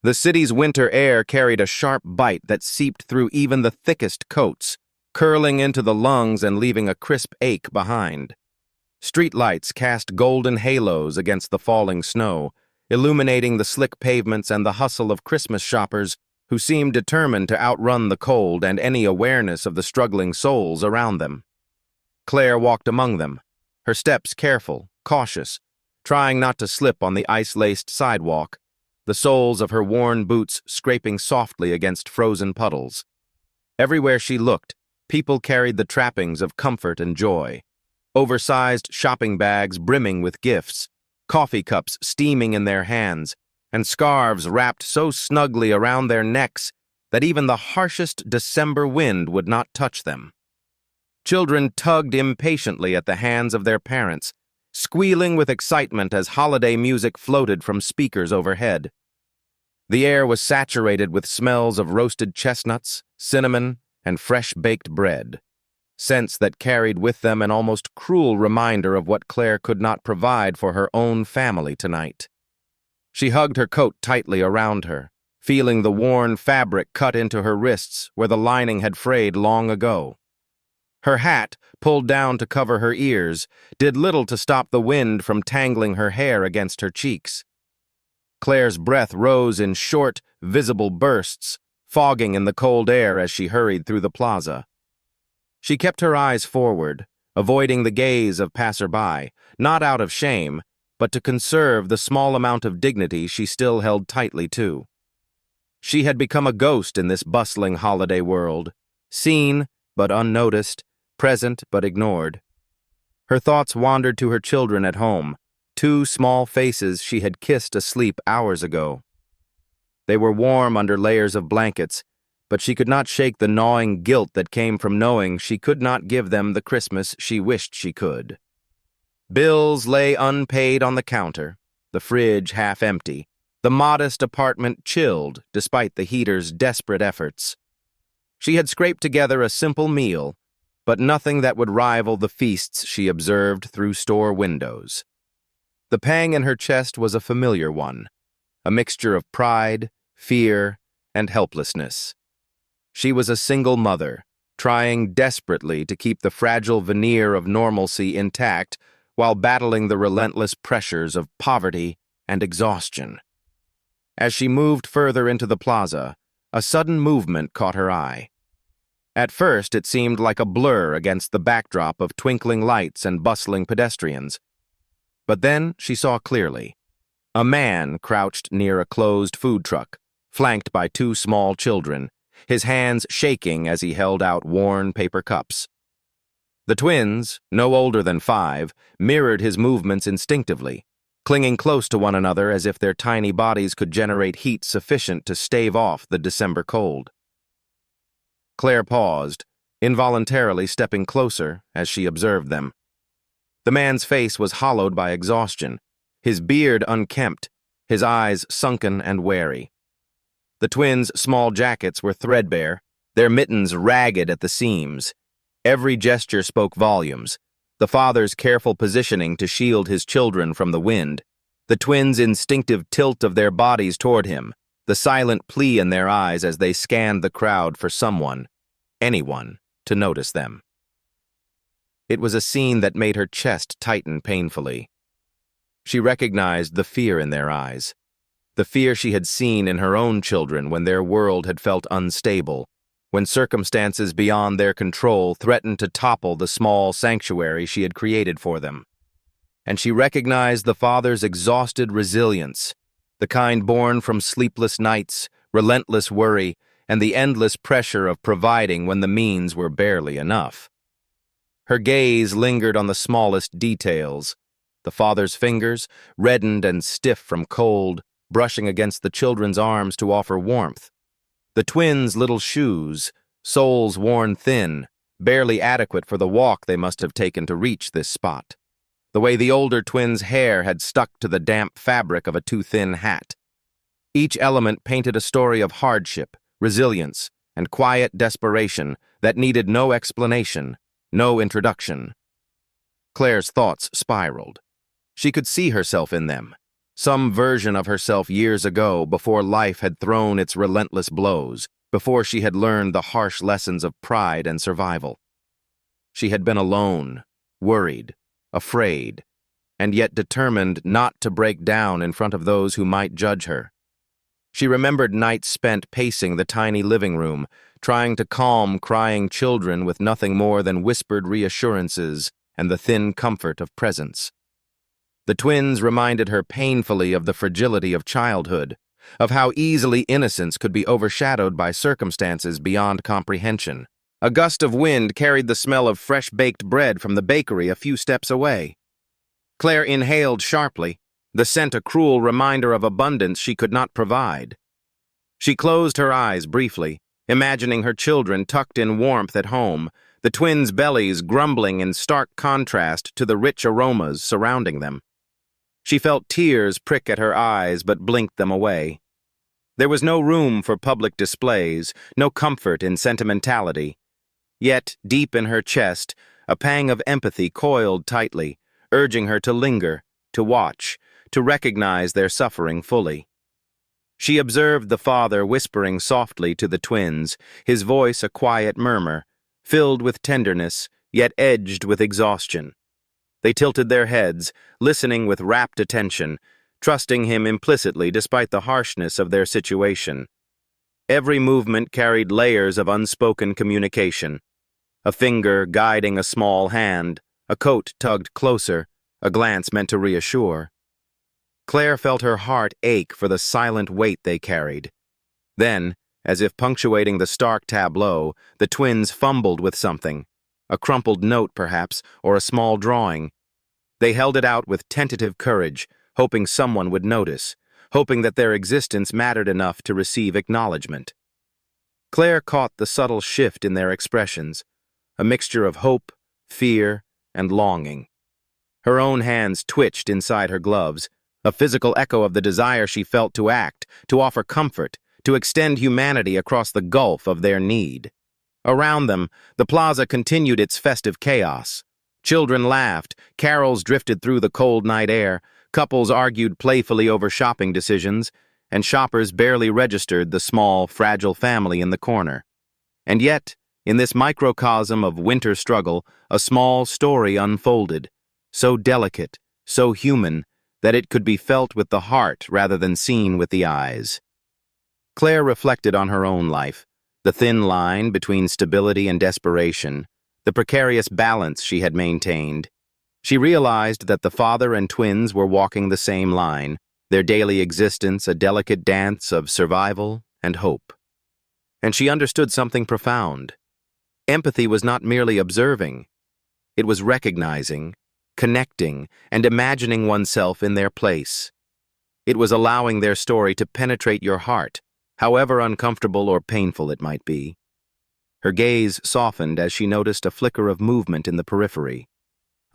The city's winter air carried a sharp bite that seeped through even the thickest coats, curling into the lungs and leaving a crisp ache behind. Streetlights cast golden halos against the falling snow, illuminating the slick pavements and the hustle of Christmas shoppers who seemed determined to outrun the cold and any awareness of the struggling souls around them. Claire walked among them, her steps careful, cautious, trying not to slip on the ice-laced sidewalk, the soles of her worn boots scraping softly against frozen puddles. Everywhere she looked, people carried the trappings of comfort and joy. Oversized shopping bags brimming with gifts, coffee cups steaming in their hands, and scarves wrapped so snugly around their necks that even the harshest December wind would not touch them. Children tugged impatiently at the hands of their parents, squealing with excitement as holiday music floated from speakers overhead. The air was saturated with smells of roasted chestnuts, cinnamon, and fresh-baked bread, scents that carried with them an almost cruel reminder of what Claire could not provide for her own family tonight. She hugged her coat tightly around her, feeling the worn fabric cut into her wrists where the lining had frayed long ago. Her hat, pulled down to cover her ears, did little to stop the wind from tangling her hair against her cheeks. Claire's breath rose in short, visible bursts, fogging in the cold air as she hurried through the plaza. She kept her eyes forward, avoiding the gaze of passerby, not out of shame, but to conserve the small amount of dignity she still held tightly to. She had become a ghost in this bustling holiday world, seen but unnoticed, present but ignored. Her thoughts wandered to her children at home, two small faces she had kissed asleep hours ago. They were warm under layers of blankets, but she could not shake the gnawing guilt that came from knowing she could not give them the Christmas she wished she could. Bills lay unpaid on the counter, the fridge half empty, the modest apartment chilled despite the heater's desperate efforts. She had scraped together a simple meal, but nothing that would rival the feasts she observed through store windows. The pang in her chest was a familiar one, a mixture of pride, fear, and helplessness. She was a single mother, trying desperately to keep the fragile veneer of normalcy intact while battling the relentless pressures of poverty and exhaustion. As she moved further into the plaza, a sudden movement caught her eye. At first, it seemed like a blur against the backdrop of twinkling lights and bustling pedestrians. But then she saw clearly. A man crouched near a closed food truck, flanked by two small children, his hands shaking as he held out worn paper cups. The twins, no older than 5, mirrored his movements instinctively, clinging close to one another as if their tiny bodies could generate heat sufficient to stave off the December cold. Claire paused, involuntarily stepping closer as she observed them. The man's face was hollowed by exhaustion, his beard unkempt, his eyes sunken and wary. The twins' small jackets were threadbare, their mittens ragged at the seams. Every gesture spoke volumes, the father's careful positioning to shield his children from the wind, the twins' instinctive tilt of their bodies toward him, the silent plea in their eyes as they scanned the crowd for someone, anyone, to notice them. It was a scene that made her chest tighten painfully. She recognized the fear in their eyes, the fear she had seen in her own children when their world had felt unstable, when circumstances beyond their control threatened to topple the small sanctuary she had created for them. And she recognized the father's exhausted resilience, the kind born from sleepless nights, relentless worry, and the endless pressure of providing when the means were barely enough. Her gaze lingered on the smallest details, the father's fingers, reddened and stiff from cold, brushing against the children's arms to offer warmth. The twins' little shoes, soles worn thin, barely adequate for the walk they must have taken to reach this spot. The way the older twins' hair had stuck to the damp fabric of a too-thin hat. Each element painted a story of hardship, resilience, and quiet desperation that needed no explanation, no introduction. Claire's thoughts spiraled. She could see herself in them, Some version of herself years ago, before life had thrown its relentless blows, before she had learned the harsh lessons of pride and survival. She had been alone, worried, afraid, and yet determined not to break down in front of those who might judge her. She remembered nights spent pacing the tiny living room, trying to calm crying children with nothing more than whispered reassurances and the thin comfort of presence. The twins reminded her painfully of the fragility of childhood, of how easily innocence could be overshadowed by circumstances beyond comprehension. A gust of wind carried the smell of fresh-baked bread from the bakery a few steps away. Claire inhaled sharply, the scent a cruel reminder of abundance she could not provide. She closed her eyes briefly, imagining her children tucked in warmth at home, the twins' bellies grumbling in stark contrast to the rich aromas surrounding them. She felt tears prick at her eyes but blinked them away. There was no room for public displays, no comfort in sentimentality. Yet, deep in her chest, a pang of empathy coiled tightly, urging her to linger, to watch, to recognize their suffering fully. She observed the father whispering softly to the twins, his voice a quiet murmur, filled with tenderness, yet edged with exhaustion. They tilted their heads, listening with rapt attention, trusting him implicitly despite the harshness of their situation. Every movement carried layers of unspoken communication. A finger guiding a small hand, a coat tugged closer, a glance meant to reassure. Claire felt her heart ache for the silent weight they carried. Then, as if punctuating the stark tableau, the twins fumbled with something, a crumpled note perhaps, or a small drawing. They held it out with tentative courage, hoping someone would notice, hoping that their existence mattered enough to receive acknowledgement. Claire caught the subtle shift in their expressions, a mixture of hope, fear, and longing. Her own hands twitched inside her gloves, a physical echo of the desire she felt to act, to offer comfort, to extend humanity across the gulf of their need. Around them, the plaza continued its festive chaos. Children laughed, carols drifted through the cold night air, couples argued playfully over shopping decisions, and shoppers barely registered the small, fragile family in the corner. And yet, in this microcosm of winter struggle, a small story unfolded, so delicate, so human, that it could be felt with the heart rather than seen with the eyes. Claire reflected on her own life, the thin line between stability and desperation, the precarious balance she had maintained. She realized that the father and twins were walking the same line, their daily existence a delicate dance of survival and hope. And she understood something profound. Empathy was not merely observing. It was recognizing, connecting, and imagining oneself in their place. It was allowing their story to penetrate your heart, however uncomfortable or painful it might be. Her gaze softened as she noticed a flicker of movement in the periphery.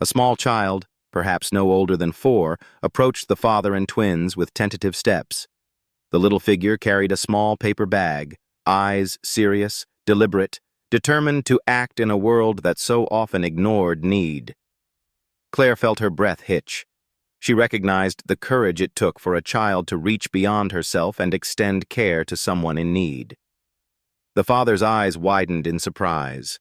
A small child, perhaps no older than 4, approached the father and twins with tentative steps. The little figure carried a small paper bag, eyes serious, deliberate, determined to act in a world that so often ignored need. Claire felt her breath hitch. She recognized the courage it took for a child to reach beyond herself and extend care to someone in need. The father's eyes widened in surprise.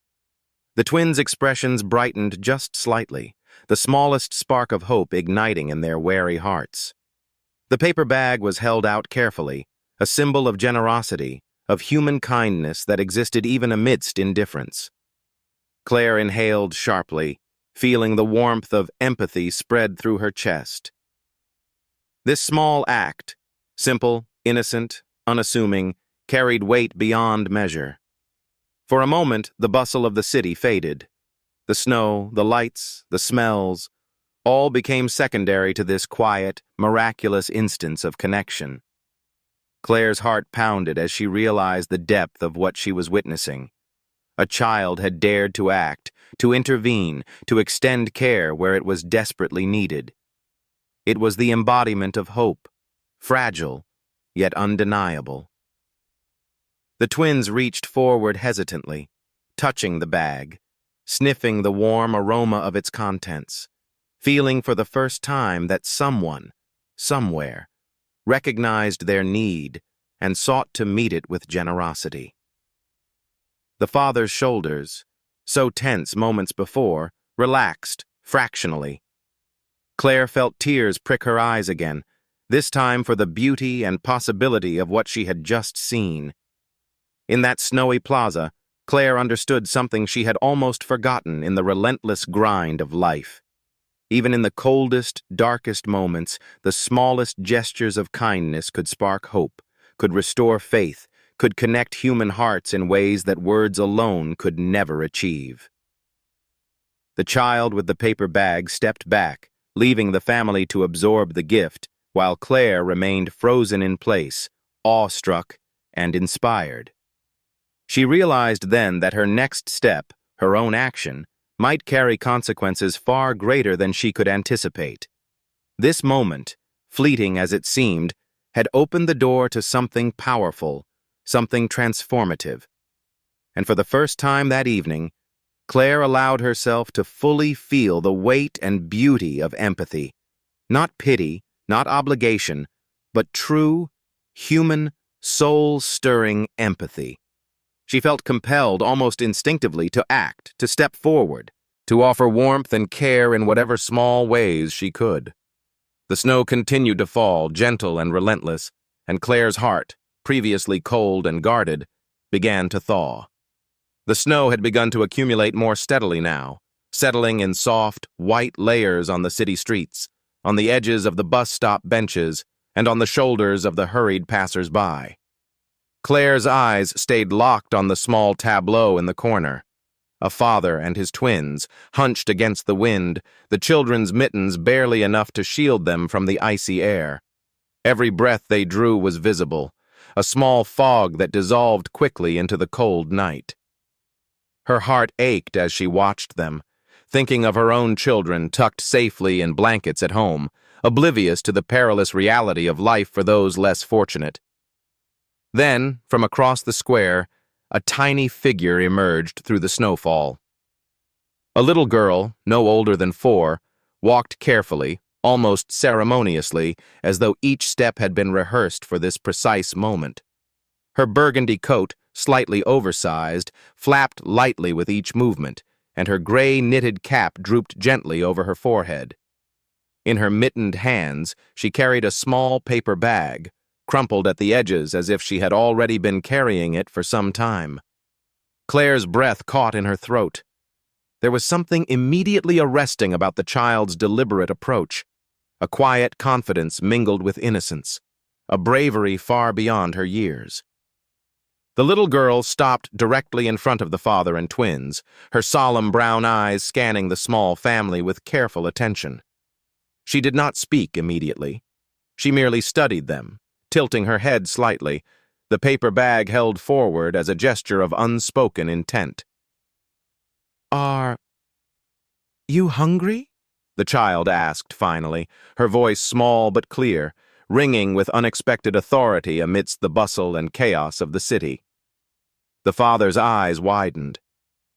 The twins' expressions brightened just slightly, the smallest spark of hope igniting in their wary hearts. The paper bag was held out carefully, a symbol of generosity, of human kindness that existed even amidst indifference. Claire inhaled sharply, feeling the warmth of empathy spread through her chest. This small act, simple, innocent, unassuming, carried weight beyond measure. For a moment, the bustle of the city faded. The snow, the lights, the smells, all became secondary to this quiet, miraculous instance of connection. Claire's heart pounded as she realized the depth of what she was witnessing. A child had dared to act, to intervene, to extend care where it was desperately needed. It was the embodiment of hope, fragile, yet undeniable. The twins reached forward hesitantly, touching the bag, sniffing the warm aroma of its contents, feeling for the first time that someone somewhere, recognized their need, and sought to meet it with generosity. The father's shoulders, so tense moments before, relaxed fractionally. Claire felt tears prick her eyes again, this time for the beauty and possibility of what she had just seen. In that snowy plaza, Claire understood something she had almost forgotten in the relentless grind of life. Even in the coldest, darkest moments, the smallest gestures of kindness could spark hope, could restore faith, could connect human hearts in ways that words alone could never achieve. The child with the paper bag stepped back, leaving the family to absorb the gift, while Claire remained frozen in place, awestruck and inspired. She realized then that her next step, her own action, might carry consequences far greater than she could anticipate. This moment, fleeting as it seemed, had opened the door to something powerful, something transformative. And for the first time that evening, Claire allowed herself to fully feel the weight and beauty of empathy. Not pity, not obligation, but true, human, soul-stirring empathy. She felt compelled almost instinctively to act, to step forward, to offer warmth and care in whatever small ways she could. The snow continued to fall, gentle and relentless, and Claire's heart, previously cold and guarded, began to thaw. The snow had begun to accumulate more steadily now, settling in soft, white layers on the city streets, on the edges of the bus stop benches, and on the shoulders of the hurried passers-by. Claire's eyes stayed locked on the small tableau in the corner. A father and his twins, hunched against the wind, the children's mittens barely enough to shield them from the icy air. Every breath they drew was visible, a small fog that dissolved quickly into the cold night. Her heart ached as she watched them, thinking of her own children tucked safely in blankets at home, oblivious to the perilous reality of life for those less fortunate. Then, from across the square, a tiny figure emerged through the snowfall. A little girl, no older than 4, walked carefully, almost ceremoniously, as though each step had been rehearsed for this precise moment. Her burgundy coat, slightly oversized, flapped lightly with each movement, and her gray knitted cap drooped gently over her forehead. In her mittened hands, she carried a small paper bag, crumpled at the edges as if she had already been carrying it for some time. Claire's breath caught in her throat. There was something immediately arresting about the child's deliberate approach, a quiet confidence mingled with innocence, a bravery far beyond her years. The little girl stopped directly in front of the father and twins, her solemn brown eyes scanning the small family with careful attention. She did not speak immediately. She merely studied them, tilting her head slightly, the paper bag held forward as a gesture of unspoken intent. "Are you hungry?" the child asked finally, her voice small but clear, ringing with unexpected authority amidst the bustle and chaos of the city. The father's eyes widened.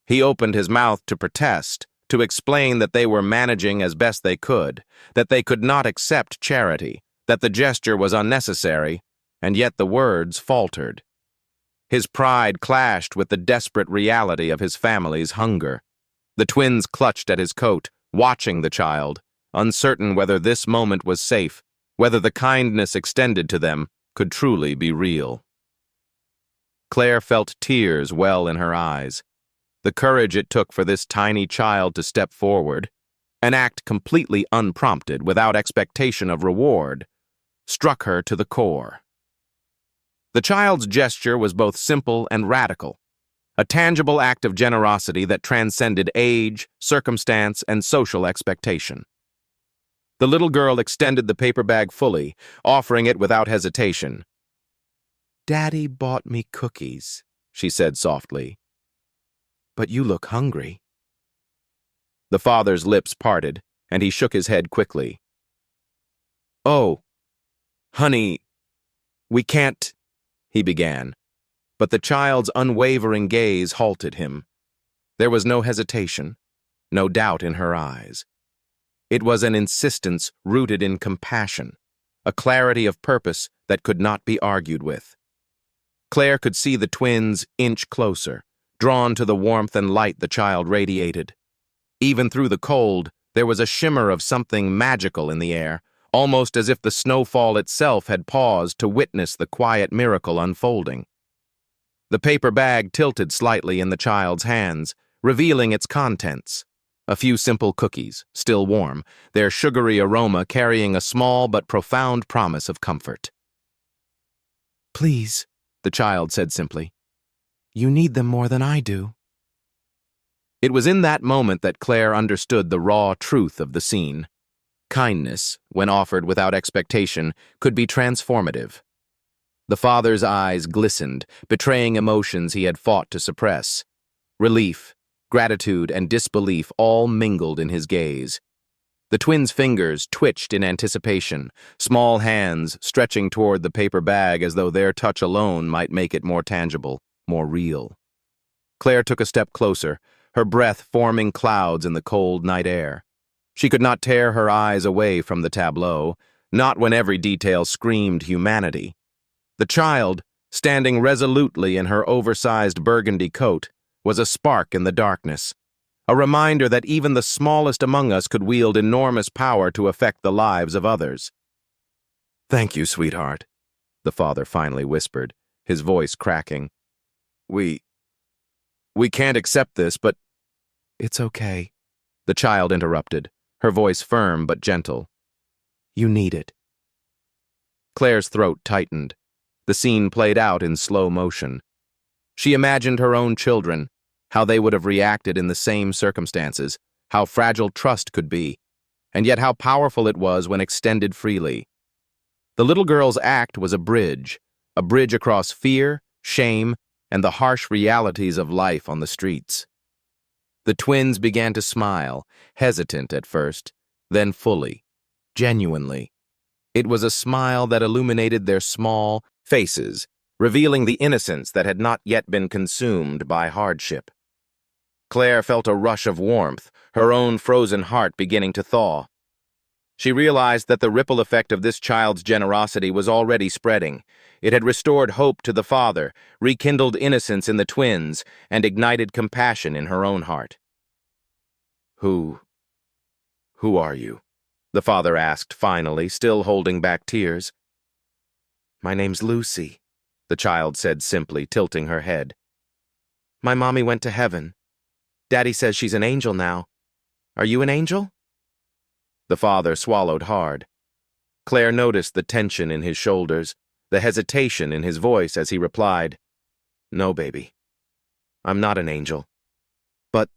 He opened his mouth to protest, to explain that they were managing as best they could, that they could not accept charity, that the gesture was unnecessary, and yet the words faltered. His pride clashed with the desperate reality of his family's hunger. The twins clutched at his coat, watching the child, uncertain whether this moment was safe, whether the kindness extended to them could truly be real. Claire felt tears well in her eyes. The courage it took for this tiny child to step forward, an act completely unprompted, without expectation of reward, struck her to the core. The child's gesture was both simple and radical, a tangible act of generosity that transcended age, circumstance, and social expectation. The little girl extended the paper bag fully, offering it without hesitation. "Daddy bought me cookies," she said softly. "But you look hungry." The father's lips parted, and he shook his head quickly. "Oh, honey, we can't," he began, but the child's unwavering gaze halted him. There was no hesitation, no doubt in her eyes. It was an insistence rooted in compassion, a clarity of purpose that could not be argued with. Claire could see the twins inch closer, drawn to the warmth and light the child radiated. Even through the cold, there was a shimmer of something magical in the air, almost as if the snowfall itself had paused to witness the quiet miracle unfolding. The paper bag tilted slightly in the child's hands, revealing its contents. A few simple cookies, still warm, their sugary aroma carrying a small but profound promise of comfort. "Please," the child said simply. "You need them more than I do." It was in that moment that Claire understood the raw truth of the scene. Kindness, when offered without expectation, could be transformative. The father's eyes glistened, betraying emotions he had fought to suppress. Relief, gratitude, and disbelief all mingled in his gaze. The twins' fingers twitched in anticipation, small hands stretching toward the paper bag as though their touch alone might make it more tangible, more real. Claire took a step closer, her breath forming clouds in the cold night air. She could not tear her eyes away from the tableau, not when every detail screamed humanity. The child, standing resolutely in her oversized burgundy coat, was a spark in the darkness, a reminder that even the smallest among us could wield enormous power to affect the lives of others. "Thank you, sweetheart," the father finally whispered, his voice cracking. We can't accept this, but—" "It's okay," the child interrupted, her voice firm but gentle. "You need it." Claire's throat tightened. The scene played out in slow motion. She imagined her own children, how they would have reacted in the same circumstances, how fragile trust could be, and yet how powerful it was when extended freely. The little girl's act was a bridge across fear, shame, and the harsh realities of life on the streets. The twins began to smile, hesitant at first, then fully, genuinely. It was a smile that illuminated their small faces, revealing the innocence that had not yet been consumed by hardship. Claire felt a rush of warmth, her own frozen heart beginning to thaw. She realized that the ripple effect of this child's generosity was already spreading. It had restored hope to the father, rekindled innocence in the twins, and ignited compassion in her own heart. Who are you?" the father asked finally, still holding back tears. "My name's Lucy," the child said simply, tilting her head. "My mommy went to heaven. Daddy says she's an angel now. Are you an angel?" The father swallowed hard. Claire noticed the tension in his shoulders, the hesitation in his voice as he replied, "No, baby. I'm not an angel. But—"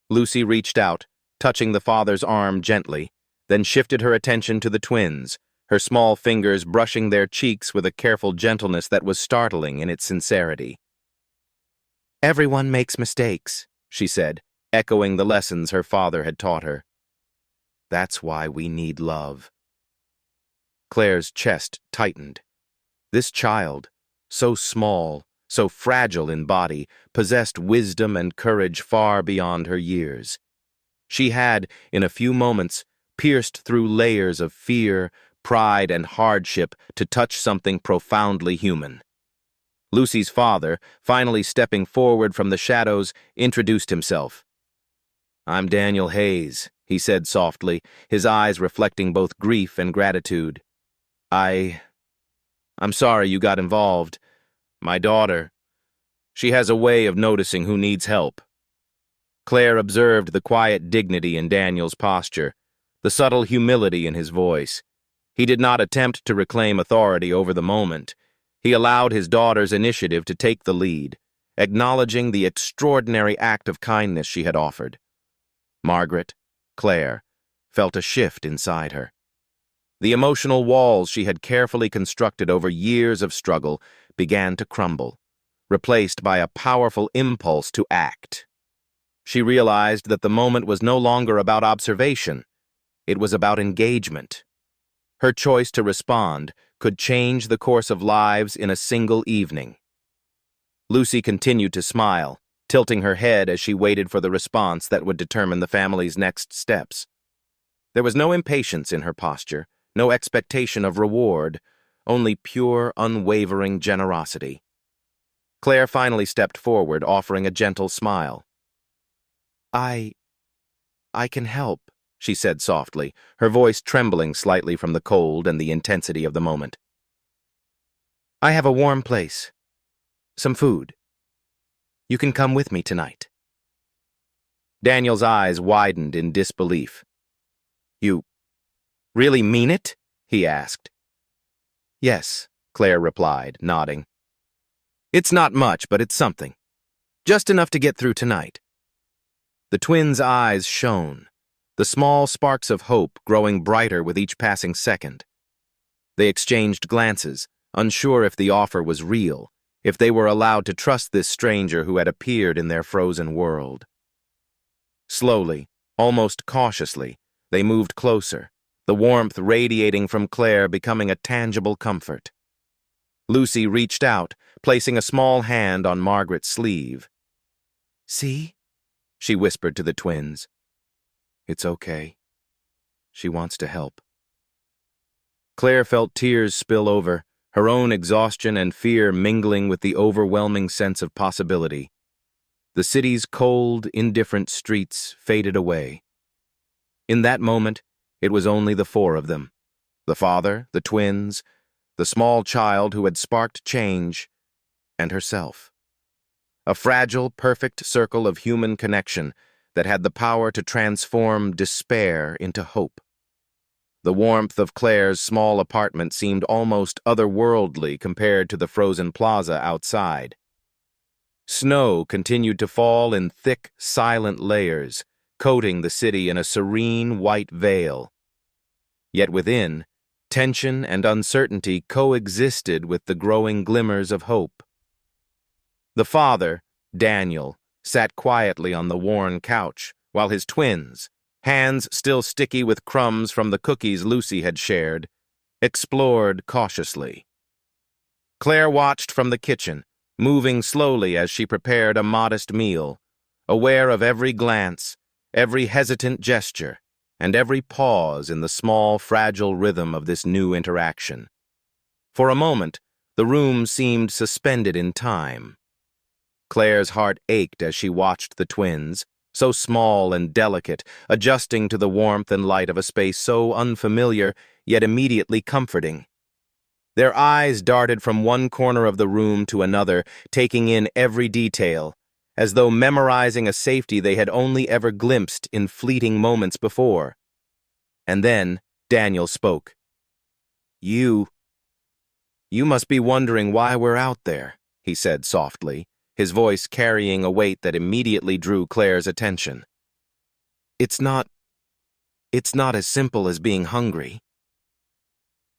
Lucy reached out, touching the father's arm gently, then shifted her attention to the twins, her small fingers brushing their cheeks with a careful gentleness that was startling in its sincerity. "Everyone makes mistakes," she said, echoing the lessons her father had taught her. "That's why we need love." Claire's chest tightened. This child, so small, so fragile in body, possessed wisdom and courage far beyond her years. She had, in a few moments, pierced through layers of fear, pride, and hardship to touch something profoundly human. Lucy's father, finally stepping forward from the shadows, introduced himself. "I'm Daniel Hayes," he said softly, his eyes reflecting both grief and gratitude. I'm sorry you got involved. My daughter, she has a way of noticing who needs help." Claire observed the quiet dignity in Daniel's posture, the subtle humility in his voice. He did not attempt to reclaim authority over the moment. He allowed his daughter's initiative to take the lead, acknowledging the extraordinary act of kindness she had offered. Margaret, Claire, felt a shift inside her. The emotional walls she had carefully constructed over years of struggle began to crumble, replaced by a powerful impulse to act. She realized that the moment was no longer about observation. It was about engagement. Her choice to respond could change the course of lives in a single evening. Lucy continued to smile, tilting her head as she waited for the response that would determine the family's next steps. There was no impatience in her posture, no expectation of reward, only pure, unwavering generosity. Claire finally stepped forward, offering a gentle smile. I can help, she said softly, her voice trembling slightly from the cold and the intensity of the moment. I have a warm place. Some food. You can come with me tonight. Daniel's eyes widened in disbelief. You really mean it? He asked. Yes, Claire replied, nodding. It's not much, but it's something. Just enough to get through tonight. The twins' eyes shone, the small sparks of hope growing brighter with each passing second. They exchanged glances, unsure if the offer was real, if they were allowed to trust this stranger who had appeared in their frozen world. Slowly, almost cautiously, they moved closer, the warmth radiating from Claire becoming a tangible comfort. Lucy reached out, placing a small hand on Margaret's sleeve. See? She whispered to the twins. It's okay. She wants to help. Claire felt tears spill over, her own exhaustion and fear mingling with the overwhelming sense of possibility. The city's cold, indifferent streets faded away. In that moment, it was only the four of them. The father, the twins, the small child who had sparked change, and herself. A fragile, perfect circle of human connection that had the power to transform despair into hope. The warmth of Claire's small apartment seemed almost otherworldly compared to the frozen plaza outside. Snow continued to fall in thick, silent layers, coating the city in a serene white veil. Yet within, tension and uncertainty coexisted with the growing glimmers of hope. The father, Daniel, sat quietly on the worn couch, while his twins, hands still sticky with crumbs from the cookies Lucy had shared, explored cautiously. Claire watched from the kitchen, moving slowly as she prepared a modest meal, aware of every glance, every hesitant gesture, and every pause in the small, fragile rhythm of this new interaction. For a moment, the room seemed suspended in time. Claire's heart ached as she watched the twins, so small and delicate, adjusting to the warmth and light of a space so unfamiliar, yet immediately comforting. Their eyes darted from one corner of the room to another, taking in every detail, as though memorizing a safety they had only ever glimpsed in fleeting moments before. And then Daniel spoke. You must be wondering why we're out there, he said softly, his voice carrying a weight that immediately drew Claire's attention. It's not as simple as being hungry.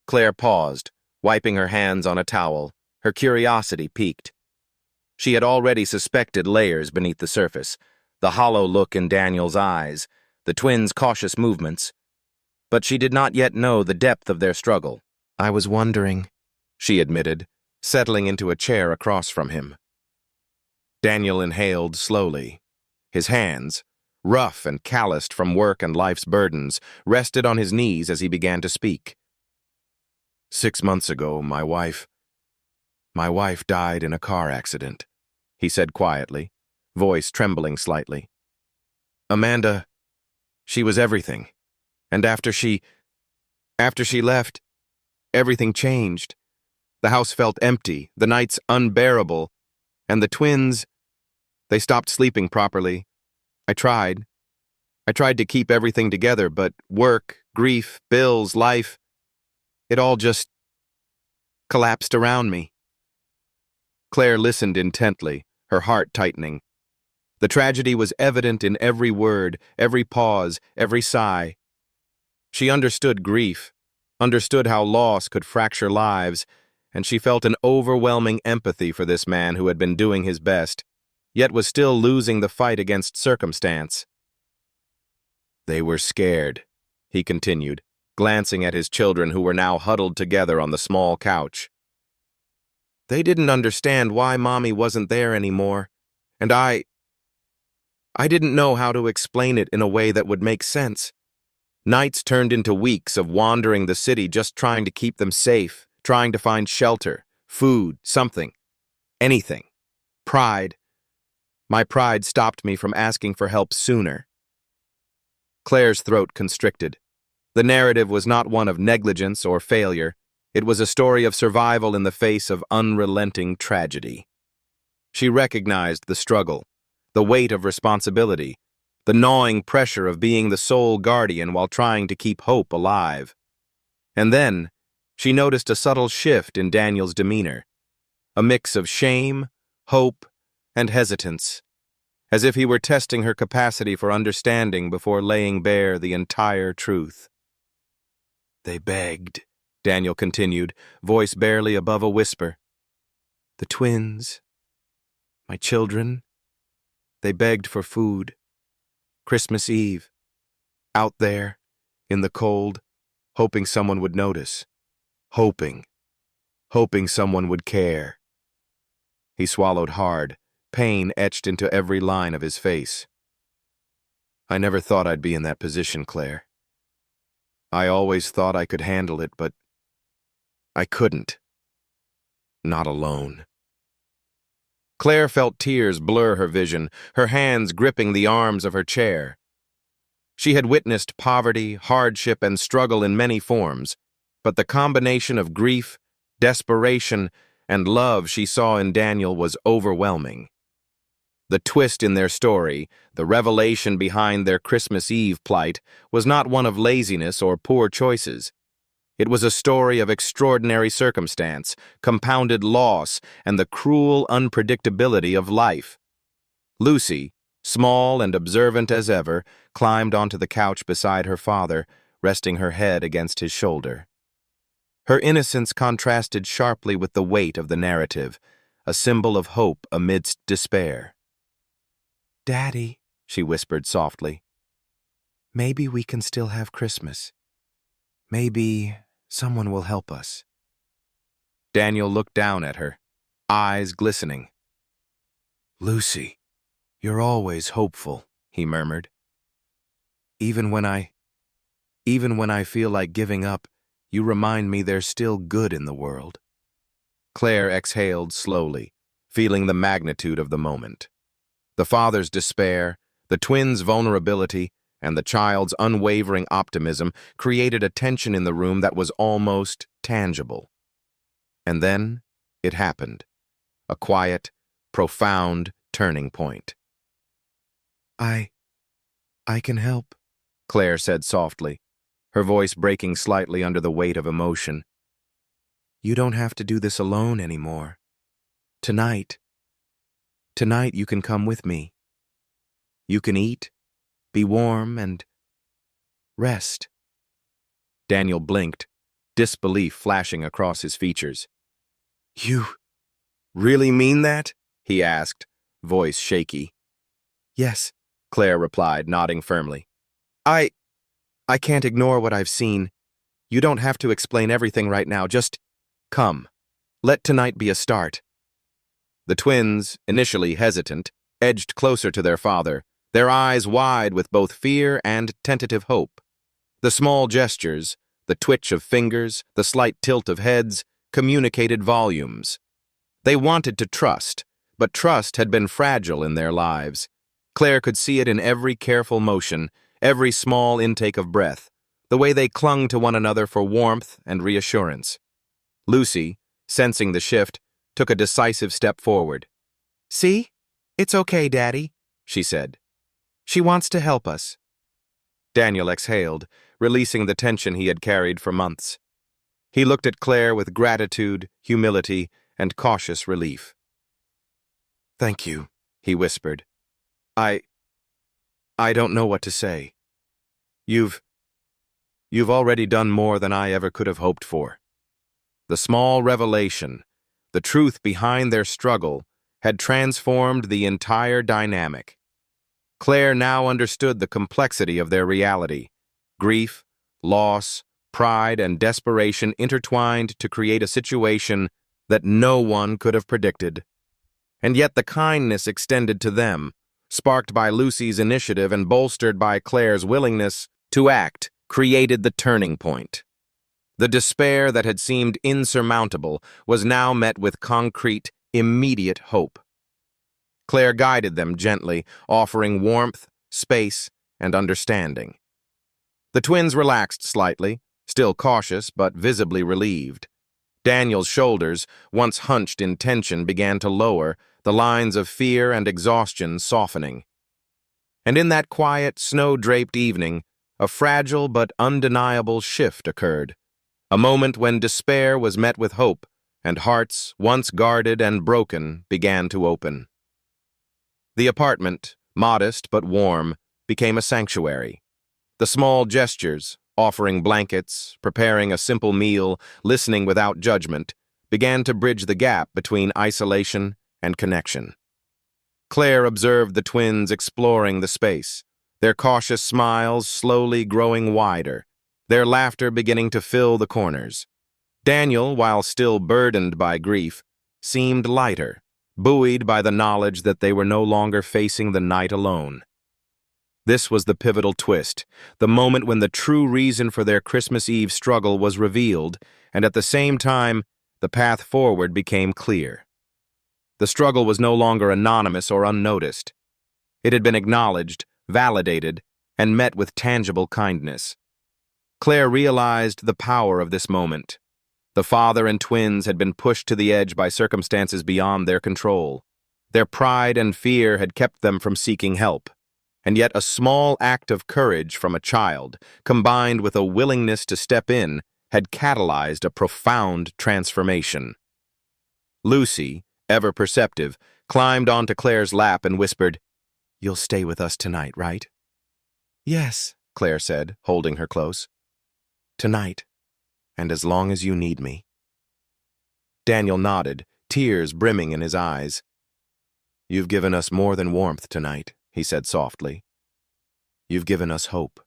Claire paused, wiping her hands on a towel, her curiosity piqued. She had already suspected layers beneath the surface, the hollow look in Daniel's eyes, the twins' cautious movements, but she did not yet know the depth of their struggle. I was wondering, she admitted, settling into a chair across from him. Daniel inhaled slowly. His hands, rough and calloused from work and life's burdens, rested on his knees as he began to speak. 6 months ago, my wife died in a car accident, he said quietly, voice trembling slightly. Amanda, she was everything. And after she left, everything changed. The house felt empty, the nights unbearable, and the twins, they stopped sleeping properly. I tried to keep everything together, but work, grief, bills, life, it all just collapsed around me. Claire listened intently, her heart tightening. The tragedy was evident in every word, every pause, every sigh. She understood grief, understood how loss could fracture lives, and she felt an overwhelming empathy for this man who had been doing his best, yet was still losing the fight against circumstance. They were scared, he continued, glancing at his children who were now huddled together on the small couch. They didn't understand why Mommy wasn't there anymore, and I didn't know how to explain it in a way that would make sense. Nights turned into weeks of wandering the city just trying to keep them safe, trying to find shelter, food, something, anything. Pride. My pride stopped me from asking for help sooner. Claire's throat constricted. The narrative was not one of negligence or failure. It was a story of survival in the face of unrelenting tragedy. She recognized the struggle, the weight of responsibility, the gnawing pressure of being the sole guardian while trying to keep hope alive. And then, she noticed a subtle shift in Daniel's demeanor, a mix of shame, hope, and hesitance, as if he were testing her capacity for understanding before laying bare the entire truth. "They begged," Daniel continued, voice barely above a whisper. "The twins, my children, they begged for food. Christmas Eve, out there, in the cold, hoping someone would notice. Hoping someone would care." He swallowed hard, pain etched into every line of his face. "I never thought I'd be in that position, Claire. I always thought I could handle it, but I couldn't. Not alone." Claire felt tears blur her vision, her hands gripping the arms of her chair. She had witnessed poverty, hardship, and struggle in many forms, but the combination of grief, desperation, and love she saw in Daniel was overwhelming. The twist in their story, the revelation behind their Christmas Eve plight, was not one of laziness or poor choices. It was a story of extraordinary circumstance, compounded loss, and the cruel unpredictability of life. Lucy, small and observant as ever, climbed onto the couch beside her father, resting her head against his shoulder. Her innocence contrasted sharply with the weight of the narrative, a symbol of hope amidst despair. "Daddy," she whispered softly, "maybe we can still have Christmas. Maybe someone will help us." Daniel looked down at her, eyes glistening. "Lucy, you're always hopeful," he murmured. Even when I feel like giving up, you remind me there's still good in the world." Claire exhaled slowly, feeling the magnitude of the moment. The father's despair, the twins' vulnerability, and the child's unwavering optimism created a tension in the room that was almost tangible. And then it happened, a quiet, profound turning point. I can help," Claire said softly, her voice breaking slightly under the weight of emotion. "You don't have to do this alone anymore. Tonight you can come with me. You can eat, be warm, and rest." Daniel blinked, disbelief flashing across his features. "You really mean that?" he asked, voice shaky. "Yes," Claire replied, nodding firmly. I can't ignore what I've seen. You don't have to explain everything right now, just come. Let tonight be a start." The twins, initially hesitant, edged closer to their father, their eyes wide with both fear and tentative hope. The small gestures, the twitch of fingers, the slight tilt of heads, communicated volumes. They wanted to trust, but trust had been fragile in their lives. Claire could see it in every careful motion, every small intake of breath, the way they clung to one another for warmth and reassurance. Lucy, sensing the shift, took a decisive step forward. "See? It's okay, Daddy," she said. "She wants to help us." Daniel exhaled, releasing the tension he had carried for months. He looked at Claire with gratitude, humility, and cautious relief. "Thank you," he whispered. I don't know what to say. You've already done more than I ever could have hoped for." The small revelation, the truth behind their struggle, had transformed the entire dynamic. Claire now understood the complexity of their reality. Grief, loss, pride, and desperation intertwined to create a situation that no one could have predicted. And yet the kindness extended to them, sparked by Lucy's initiative and bolstered by Claire's willingness to act, created the turning point. The despair that had seemed insurmountable was now met with concrete, immediate hope. Claire guided them gently, offering warmth, space, and understanding. The twins relaxed slightly, still cautious but visibly relieved. Daniel's shoulders, once hunched in tension, began to lower, the lines of fear and exhaustion softening. And in that quiet, snow-draped evening, a fragile but undeniable shift occurred. A moment when despair was met with hope, and hearts, once guarded and broken, began to open. The apartment, modest but warm, became a sanctuary. The small gestures, offering blankets, preparing a simple meal, listening without judgment, began to bridge the gap between isolation and connection. Claire observed the twins exploring the space, their cautious smiles slowly growing wider, their laughter beginning to fill the corners. Daniel, while still burdened by grief, seemed lighter, buoyed by the knowledge that they were no longer facing the night alone. This was the pivotal twist, the moment when the true reason for their Christmas Eve struggle was revealed, and at the same time, the path forward became clear. The struggle was no longer anonymous or unnoticed. It had been acknowledged, validated, and met with tangible kindness. Claire realized the power of this moment. The father and twins had been pushed to the edge by circumstances beyond their control. Their pride and fear had kept them from seeking help. And yet a small act of courage from a child, combined with a willingness to step in, had catalyzed a profound transformation. Lucy, ever perceptive, climbed onto Claire's lap and whispered, "You'll stay with us tonight, right?" "Yes," Claire said, holding her close. "Tonight, and as long as you need me." Daniel nodded, tears brimming in his eyes. "You've given us more than warmth tonight," he said softly. "You've given us hope."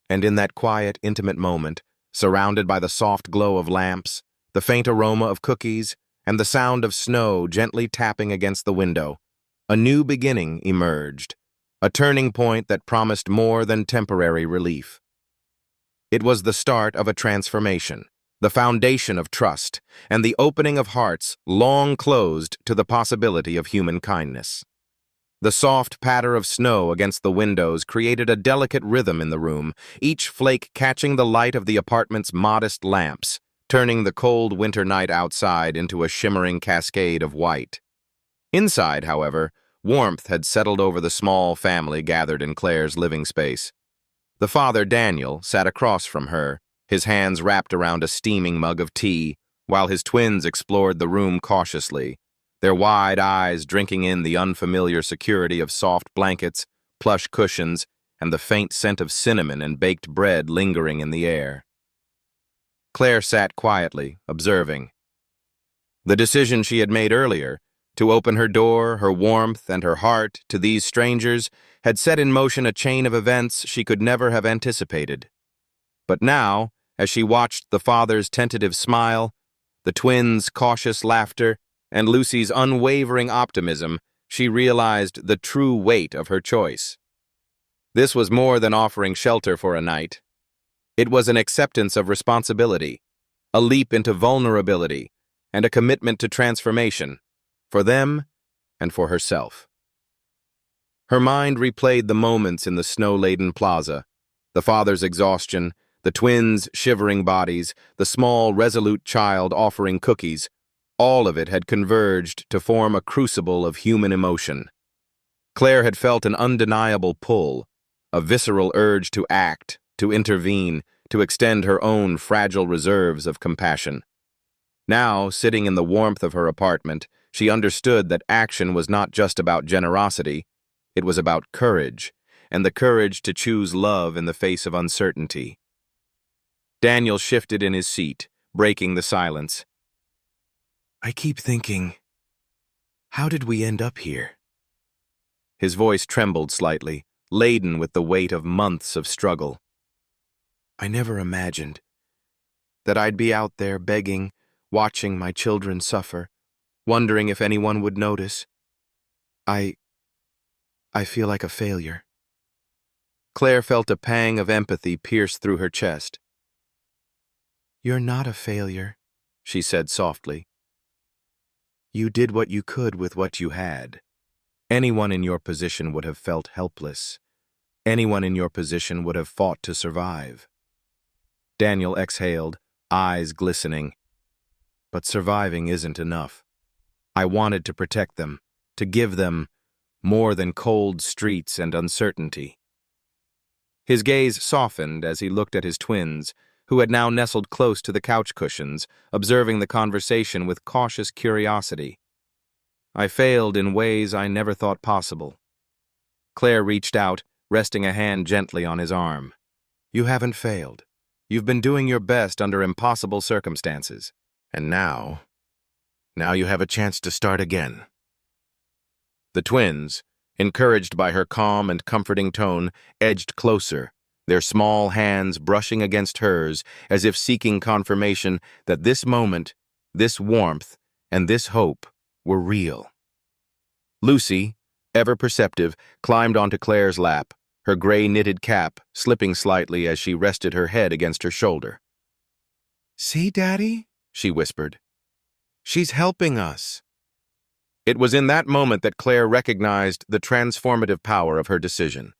And in that quiet, intimate moment, surrounded by the soft glow of lamps, the faint aroma of cookies, and the sound of snow gently tapping against the window, a new beginning emerged, a turning point that promised more than temporary relief. It was the start of a transformation, the foundation of trust, and the opening of hearts long closed to the possibility of human kindness. The soft patter of snow against the windows created a delicate rhythm in the room, each flake catching the light of the apartment's modest lamps, turning the cold winter night outside into a shimmering cascade of white. Inside, however, warmth had settled over the small family gathered in Claire's living space. The father, Daniel, sat across from her, his hands wrapped around a steaming mug of tea, while his twins explored the room cautiously, their wide eyes drinking in the unfamiliar security of soft blankets, plush cushions, and the faint scent of cinnamon and baked bread lingering in the air. Claire sat quietly, observing. The decision she had made earlier, to open her door, her warmth, and her heart to these strangers, had set in motion a chain of events she could never have anticipated. But now, as she watched the father's tentative smile, the twins' cautious laughter, and Lucy's unwavering optimism, she realized the true weight of her choice. This was more than offering shelter for a night. It was an acceptance of responsibility, a leap into vulnerability, and a commitment to transformation, for them and for herself. Her mind replayed the moments in the snow-laden plaza, the father's exhaustion, the twins' shivering bodies, the small, resolute child offering cookies. All of it had converged to form a crucible of human emotion. Claire had felt an undeniable pull, a visceral urge to act, to intervene, to extend her own fragile reserves of compassion. Now, sitting in the warmth of her apartment, she understood that action was not just about generosity, it was about courage, and the courage to choose love in the face of uncertainty. Daniel shifted in his seat, breaking the silence. "I keep thinking, how did we end up here?" His voice trembled slightly, laden with the weight of months of struggle. "I never imagined that I'd be out there begging, watching my children suffer, wondering if anyone would notice. I feel like a failure." Claire felt a pang of empathy pierce through her chest. "You're not a failure," she said softly. "You did what you could with what you had. Anyone in your position would have felt helpless. Anyone in your position would have fought to survive." Daniel exhaled, eyes glistening. "But surviving isn't enough. I wanted to protect them, to give them more than cold streets and uncertainty." His gaze softened as he looked at his twins, who had now nestled close to the couch cushions, observing the conversation with cautious curiosity. "I failed in ways I never thought possible." Claire reached out, resting a hand gently on his arm. "You haven't failed. You've been doing your best under impossible circumstances. And now you have a chance to start again." The twins, encouraged by her calm and comforting tone, edged closer, their small hands brushing against hers as if seeking confirmation that this moment, this warmth, and this hope were real. Lucy, ever perceptive, climbed onto Claire's lap, her gray knitted cap slipping slightly as she rested her head against her shoulder. "See, Daddy?" she whispered. "She's helping us." It was in that moment that Claire recognized the transformative power of her decision.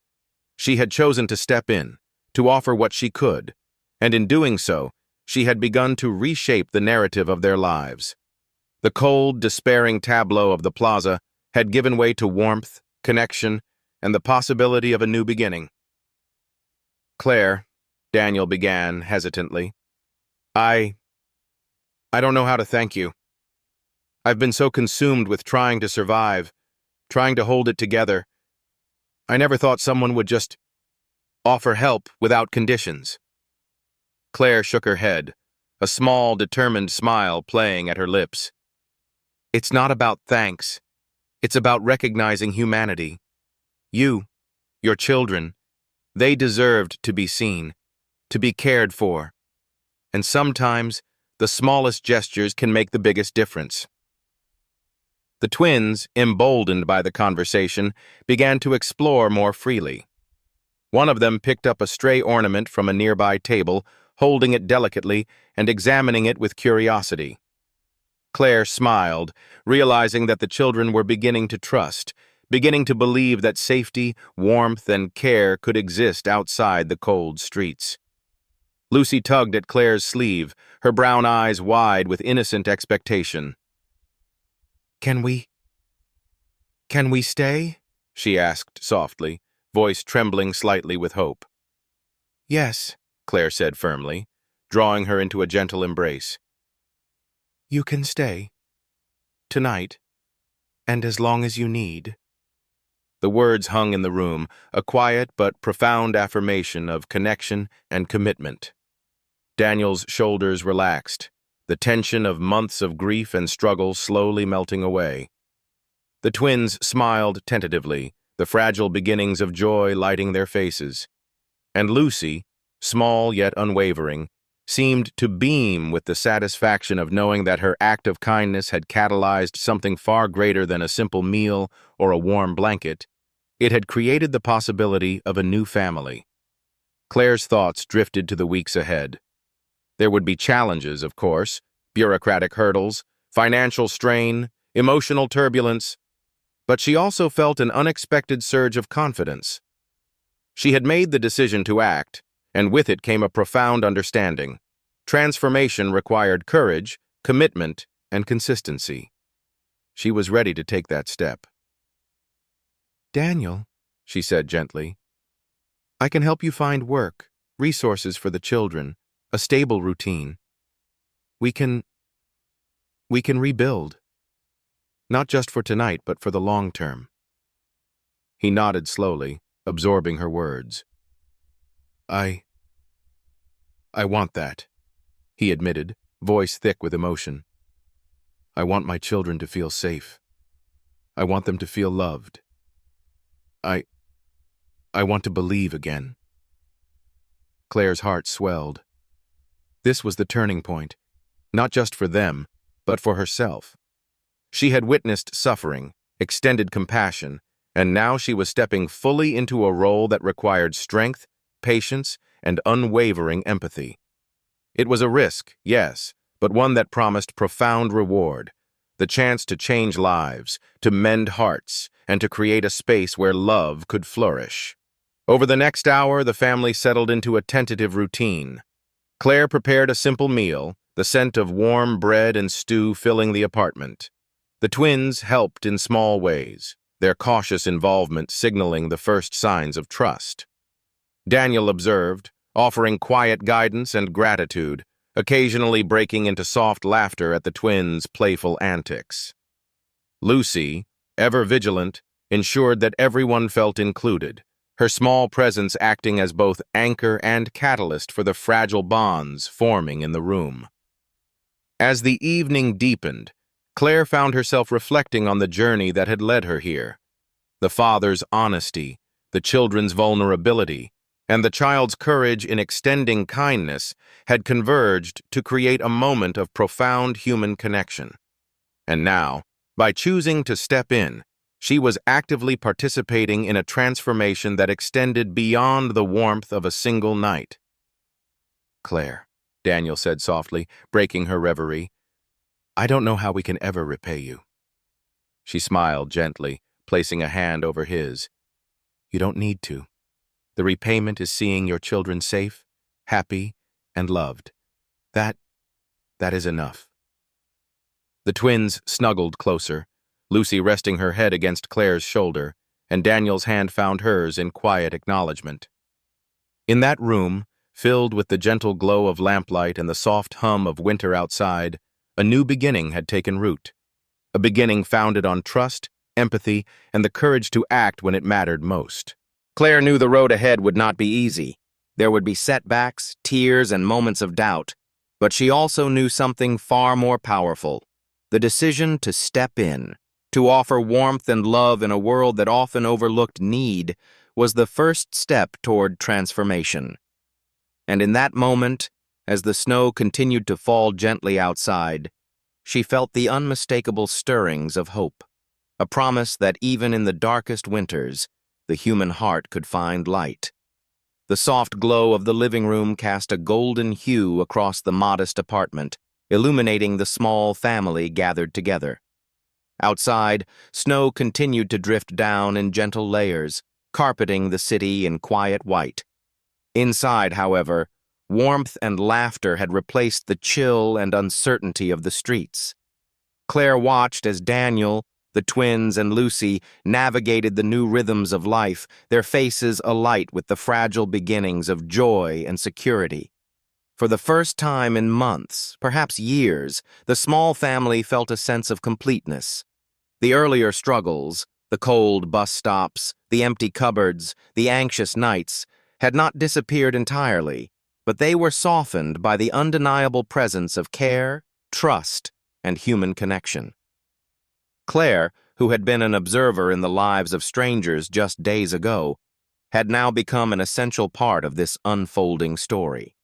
She had chosen to step in, to offer what she could, and in doing so, she had begun to reshape the narrative of their lives. The cold, despairing tableau of the plaza had given way to warmth, connection, and the possibility of a new beginning. "Claire," Daniel began hesitantly, I don't know how to thank you. I've been so consumed with trying to survive, trying to hold it together. I never thought someone would just offer help without conditions." Claire shook her head, a small, determined smile playing at her lips. "It's not about thanks. It's about recognizing humanity. You, your children, they deserved to be seen, to be cared for. And sometimes, the smallest gestures can make the biggest difference." The twins, emboldened by the conversation, began to explore more freely. One of them picked up a stray ornament from a nearby table, holding it delicately and examining it with curiosity. Claire smiled, realizing that the children were beginning to trust, beginning to believe that safety, warmth, and care could exist outside the cold streets. Lucy tugged at Claire's sleeve, her brown eyes wide with innocent expectation. Can we stay?" she asked softly, voice trembling slightly with hope. "Yes," Claire said firmly, drawing her into a gentle embrace. "You can stay. Tonight. And as long as you need." The words hung in the room, a quiet but profound affirmation of connection and commitment. Daniel's shoulders relaxed, the tension of months of grief and struggle slowly melting away. The twins smiled tentatively, the fragile beginnings of joy lighting their faces. And Lucy, small yet unwavering, seemed to beam with the satisfaction of knowing that her act of kindness had catalyzed something far greater than a simple meal or a warm blanket. It had created the possibility of a new family. Claire's thoughts drifted to the weeks ahead. There would be challenges, of course, bureaucratic hurdles, financial strain, emotional turbulence, but she also felt an unexpected surge of confidence. She had made the decision to act, and with it came a profound understanding. Transformation required courage, commitment, and consistency. She was ready to take that step. "Daniel," she said gently, "I can help you find work, resources for the children, a stable routine. We can rebuild. Not just for tonight, but for the long term." He nodded slowly, absorbing her words. I want that," he admitted, voice thick with emotion. "I want my children to feel safe. I want them to feel loved. I want to believe again." Claire's heart swelled. This was the turning point, not just for them, but for herself. She had witnessed suffering, extended compassion, and now she was stepping fully into a role that required strength, patience, and unwavering empathy. It was a risk, yes, but one that promised profound reward, the chance to change lives, to mend hearts, and to create a space where love could flourish. Over the next hour, the family settled into a tentative routine. Claire prepared a simple meal, the scent of warm bread and stew filling the apartment. The twins helped in small ways, their cautious involvement signaling the first signs of trust. Daniel observed, offering quiet guidance and gratitude, occasionally breaking into soft laughter at the twins' playful antics. Lucy, ever vigilant, ensured that everyone felt included, her small presence acting as both anchor and catalyst for the fragile bonds forming in the room. As the evening deepened, Claire found herself reflecting on the journey that had led her here. The father's honesty, the children's vulnerability, and the child's courage in extending kindness had converged to create a moment of profound human connection. And now, by choosing to step in, she was actively participating in a transformation that extended beyond the warmth of a single night. "Claire," Daniel said softly, breaking her reverie, "I don't know how we can ever repay you." She smiled gently, placing a hand over his. "You don't need to. The repayment is seeing your children safe, happy, and loved. That is enough." The twins snuggled closer, Lucy resting her head against Claire's shoulder, and Daniel's hand found hers in quiet acknowledgement. In that room, filled with the gentle glow of lamplight and the soft hum of winter outside, a new beginning had taken root. A beginning founded on trust, empathy, and the courage to act when it mattered most. Claire knew the road ahead would not be easy. There would be setbacks, tears, and moments of doubt. But she also knew something far more powerful: the decision to step in, to offer warmth and love in a world that often overlooked need, was the first step toward transformation. And in that moment, as the snow continued to fall gently outside, she felt the unmistakable stirrings of hope, a promise that even in the darkest winters, the human heart could find light. The soft glow of the living room cast a golden hue across the modest apartment, illuminating the small family gathered together. Outside, snow continued to drift down in gentle layers, carpeting the city in quiet white. Inside, however, warmth and laughter had replaced the chill and uncertainty of the streets. Claire watched as Daniel, the twins, and Lucy navigated the new rhythms of life, their faces alight with the fragile beginnings of joy and security. For the first time in months, perhaps years, the small family felt a sense of completeness. The earlier struggles, the cold bus stops, the empty cupboards, the anxious nights, had not disappeared entirely, but they were softened by the undeniable presence of care, trust, and human connection. Claire, who had been an observer in the lives of strangers just days ago, had now become an essential part of this unfolding story.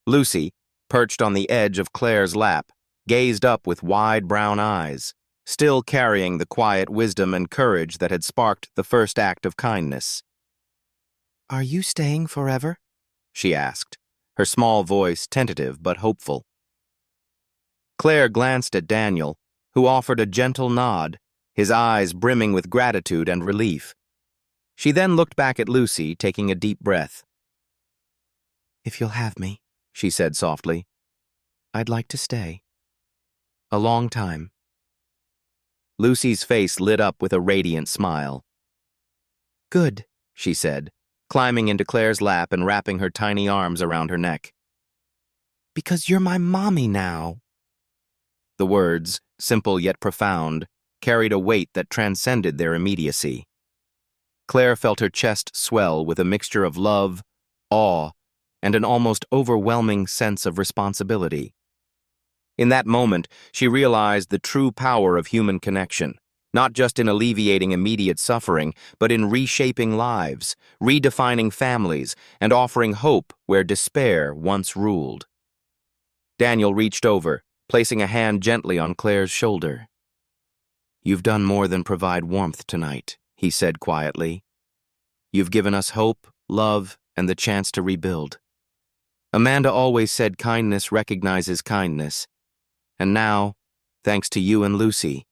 Lucy, perched on the edge of Claire's lap, gazed up with wide brown eyes, still carrying the quiet wisdom and courage that had sparked the first act of kindness. "Are you staying forever?" she asked, her small voice tentative but hopeful. Claire glanced at Daniel, who offered a gentle nod, his eyes brimming with gratitude and relief. She then looked back at Lucy, taking a deep breath. "If you'll have me," she said softly, "I'd like to stay. A long time." Lucy's face lit up with a radiant smile. "Good," she said, climbing into Claire's lap and wrapping her tiny arms around her neck. "Because you're my mommy now." The words, simple yet profound, carried a weight that transcended their immediacy. Claire felt her chest swell with a mixture of love, awe, and an almost overwhelming sense of responsibility. In that moment, she realized the true power of human connection, not just in alleviating immediate suffering, but in reshaping lives, redefining families, and offering hope where despair once ruled. Daniel reached over, placing a hand gently on Claire's shoulder. "You've done more than provide warmth tonight," he said quietly. You've given us hope, love, and the chance to rebuild. Amanda always said kindness recognizes kindness. And now, thanks to you and Lucy,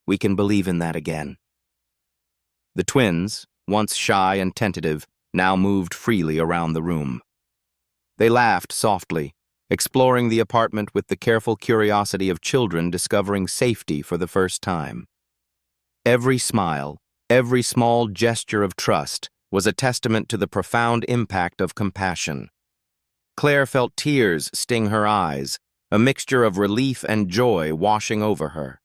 we can believe in that again. The twins, once shy and tentative, now moved freely around the room. They laughed softly, exploring the apartment with the careful curiosity of children discovering safety for the first time. Every smile, every small gesture of trust was a testament to the profound impact of compassion. Claire felt tears sting her eyes, a mixture of relief and joy washing over her.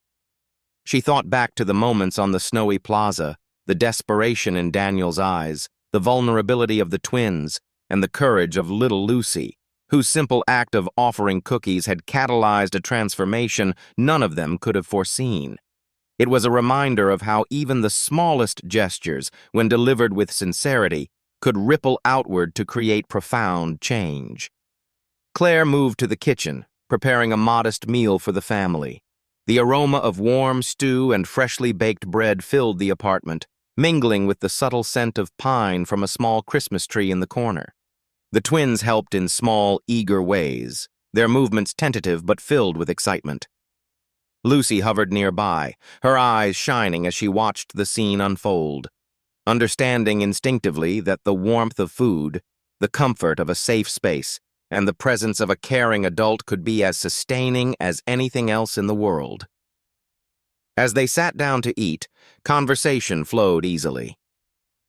She thought back to the moments on the snowy plaza, the desperation in Daniel's eyes, the vulnerability of the twins, and the courage of little Lucy, whose simple act of offering cookies had catalyzed a transformation none of them could have foreseen. It was a reminder of how even the smallest gestures, when delivered with sincerity, could ripple outward to create profound change. Claire moved to the kitchen, preparing a modest meal for the family. The aroma of warm stew and freshly baked bread filled the apartment, mingling with the subtle scent of pine from a small Christmas tree in the corner. The twins helped in small, eager ways, their movements tentative but filled with excitement. Lucy hovered nearby, her eyes shining as she watched the scene unfold, understanding instinctively that the warmth of food, the comfort of a safe space, and the presence of a caring adult could be as sustaining as anything else in the world. As they sat down to eat, conversation flowed easily.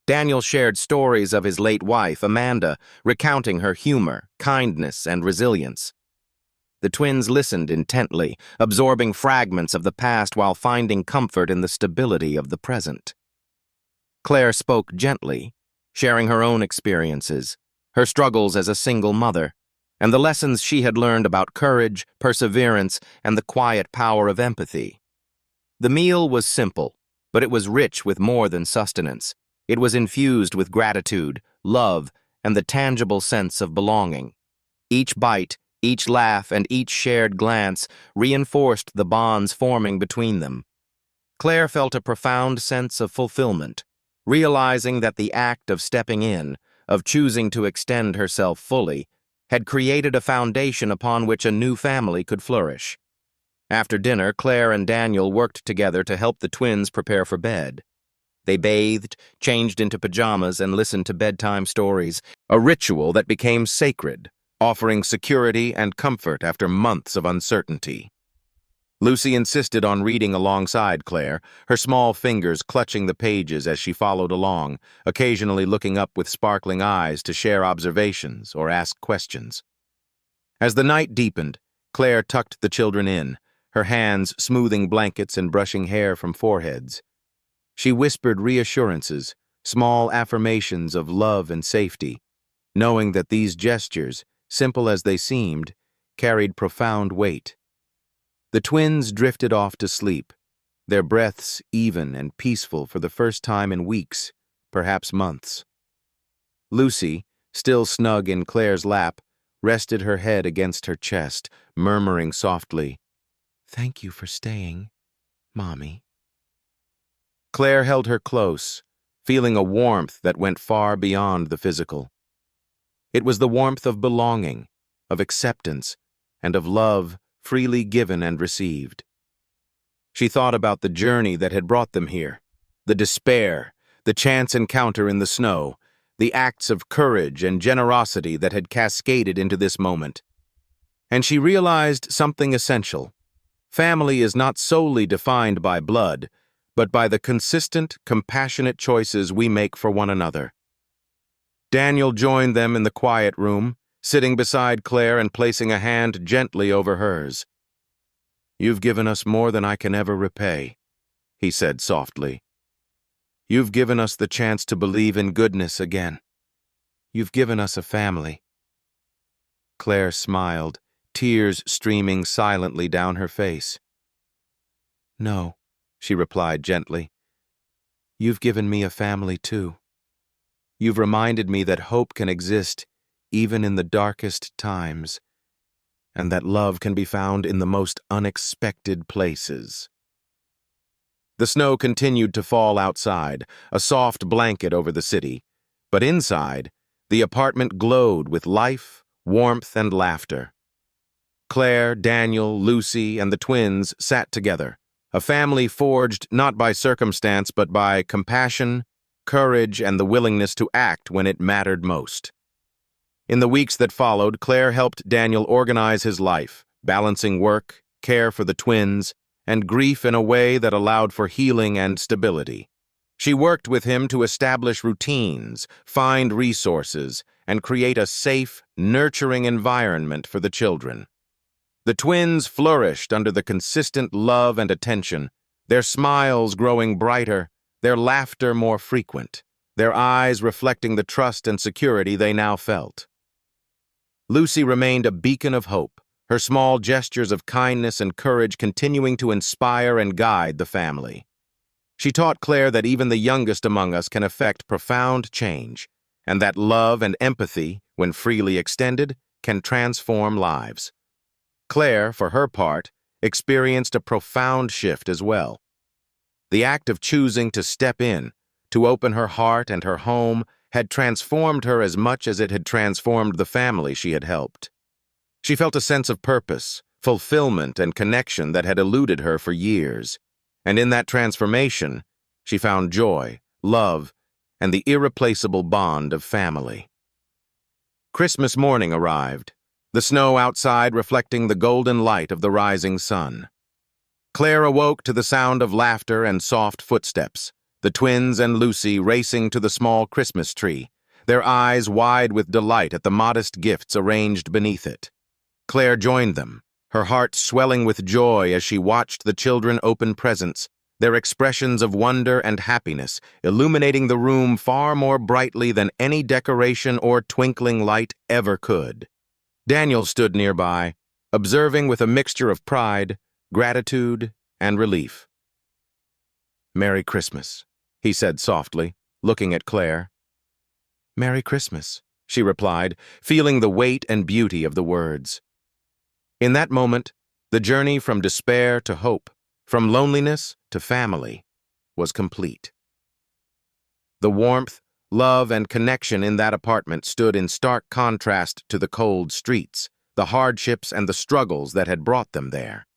Daniel shared stories of his late wife, Amanda, recounting her humor, kindness, and resilience. The twins listened intently, absorbing fragments of the past while finding comfort in the stability of the present. Claire spoke gently, sharing her own experiences, her struggles as a single mother, and the lessons she had learned about courage, perseverance, and the quiet power of empathy. The meal was simple, but it was rich with more than sustenance. It was infused with gratitude, love, and the tangible sense of belonging. Each bite, each laugh, and each shared glance reinforced the bonds forming between them. Claire felt a profound sense of fulfillment, realizing that the act of stepping in, of choosing to extend herself fully, had created a foundation upon which a new family could flourish. After dinner, Claire and Daniel worked together to help the twins prepare for bed. They bathed, changed into pajamas, and listened to bedtime stories, a ritual that became sacred, offering security and comfort after months of uncertainty. Lucy insisted on reading alongside Claire, her small fingers clutching the pages as she followed along, occasionally looking up with sparkling eyes to share observations or ask questions. As the night deepened, Claire tucked the children in, her hands smoothing blankets and brushing hair from foreheads. She whispered reassurances, small affirmations of love and safety, knowing that these gestures, simple as they seemed, carried profound weight. The twins drifted off to sleep, their breaths even and peaceful for the first time in weeks, perhaps months. Lucy, still snug in Claire's lap, rested her head against her chest, murmuring softly, "Thank you for staying, Mommy." Claire held her close, feeling a warmth that went far beyond the physical. It was the warmth of belonging, of acceptance, and of love freely given and received. She thought about the journey that had brought them here, the despair, the chance encounter in the snow, the acts of courage and generosity that had cascaded into this moment. And she realized something essential. Family is not solely defined by blood, but by the consistent, compassionate choices we make for one another. Daniel joined them in the quiet room, sitting beside Claire and placing a hand gently over hers. "You've given us more than I can ever repay," he said softly. "You've given us the chance to believe in goodness again. You've given us a family." Claire smiled, tears streaming silently down her face. "No," she replied gently. "You've given me a family too. You've reminded me that hope can exist even in the darkest times, and that love can be found in the most unexpected places." The snow continued to fall outside, a soft blanket over the city, but inside, the apartment glowed with life, warmth, and laughter. Claire, Daniel, Lucy, and the twins sat together, a family forged not by circumstance but by compassion, courage, and the willingness to act when it mattered most. In the weeks that followed, Claire helped Daniel organize his life, balancing work, care for the twins, and grief in a way that allowed for healing and stability. She worked with him to establish routines, find resources, and create a safe, nurturing environment for the children. The twins flourished under the consistent love and attention, their smiles growing brighter, their laughter more frequent, their eyes reflecting the trust and security they now felt. Lucy remained a beacon of hope, her small gestures of kindness and courage continuing to inspire and guide the family. She taught Claire that even the youngest among us can effect profound change, and that love and empathy, when freely extended, can transform lives. Claire, for her part, experienced a profound shift as well. The act of choosing to step in, to open her heart and her home, had transformed her as much as it had transformed the family she had helped. She felt a sense of purpose, fulfillment, and connection that had eluded her for years, and in that transformation, she found joy, love, and the irreplaceable bond of family. Christmas morning arrived, the snow outside reflecting the golden light of the rising sun. Claire awoke to the sound of laughter and soft footsteps, the twins and Lucy racing to the small Christmas tree, their eyes wide with delight at the modest gifts arranged beneath it. Claire joined them, her heart swelling with joy as she watched the children open presents, their expressions of wonder and happiness illuminating the room far more brightly than any decoration or twinkling light ever could. Daniel stood nearby, observing with a mixture of pride, gratitude, and relief. "Merry Christmas," he said softly, looking at Claire. "Merry Christmas," she replied, feeling the weight and beauty of the words. In that moment, the journey from despair to hope, from loneliness to family, was complete. The warmth, love, and connection in that apartment stood in stark contrast to the cold streets, the hardships and the struggles that had brought them there.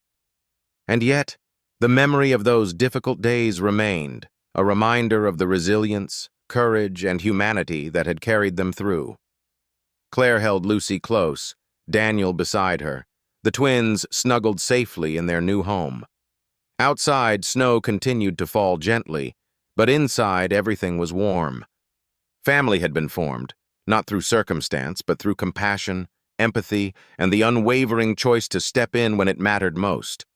And yet, the memory of those difficult days remained, a reminder of the resilience, courage, and humanity that had carried them through. Claire held Lucy close, Daniel beside her, the twins snuggled safely in their new home. Outside, snow continued to fall gently, but inside everything was warm. Family had been formed, not through circumstance, but through compassion, empathy, and the unwavering choice to step in when it mattered most.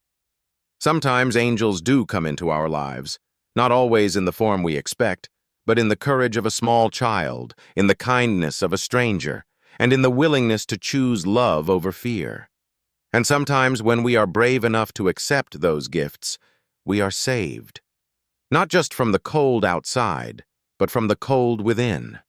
Sometimes angels do come into our lives, not always in the form we expect, but in the courage of a small child, in the kindness of a stranger, and in the willingness to choose love over fear. And sometimes when we are brave enough to accept those gifts, we are saved. Not just from the cold outside, but from the cold within.